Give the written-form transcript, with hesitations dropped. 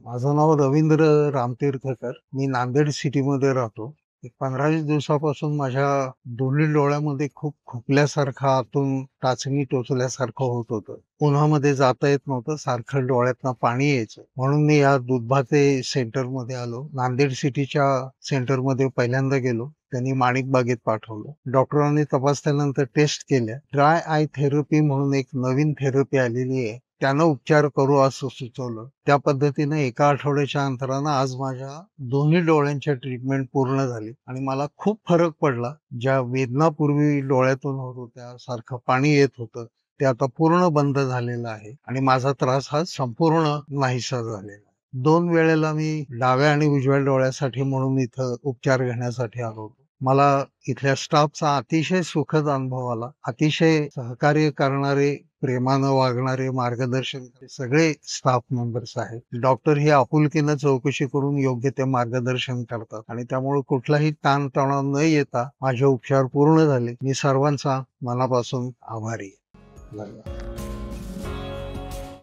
माझं नाव रवींद्र रामतीर्थकर. मी नांदेड सिटीमध्ये राहतो. एक 15-20 दिवसापासून माझ्या दोन्ही डोळ्यामध्ये खूप खुपल्यासारखं आतून टाचणी टोचल्यासारखं होत होतं. उन्हामध्ये जाता येत नव्हतं. सारखं डोळ्यातनं पाणी यायचं. म्हणून मी या दुधभाते सेंटरमध्ये आलो. नांदेड सिटीच्या सेंटरमध्ये पहिल्यांदा गेलो. त्यांनी माणिकबागेत पाठवलं. डॉक्टरांनी तपासल्यानंतर टेस्ट केल्या. ड्राय आय थेरपी म्हणून एक नवीन थेरपी आलेली आहे. त्यानं उपचार करू असं सुचवलं. त्या पद्धतीने एका आठवड्याच्या अंतरानं आज माझ्या दोन्ही डोळ्यांच्या ट्रीटमेंट पूर्ण झाली आणि मला खूप फरक पडला. ज्या वेदना पूर्वी डोळ्यातून होत होत्या, सारखं पाणी येत होतं, ते आता पूर्ण बंद झालेलं आहे आणि माझा त्रास हा संपूर्ण नाहीसा झालेला आहे. 2 वेळेला मी डाव्या आणि उजव्या डोळ्यासाठी म्हणून इथं उपचार घेण्यासाठी आलो होतो. मला इथल्या स्टाफचा अतिशय सुखद अनुभव आला. अतिशय सहकार्य करणारे, प्रेमानं वागणारे, मार्गदर्शन सगळे स्टाफ मेंबर्स आहेत. डॉक्टर हे आपुलकीनं चौकशी करून योग्य ते मार्गदर्शन करतात आणि त्यामुळे कुठलाही ताणतणाव न येता माझे उपचार पूर्ण झाले. मी सर्वांचा मनापासून आभारी आहे. धन्यवाद.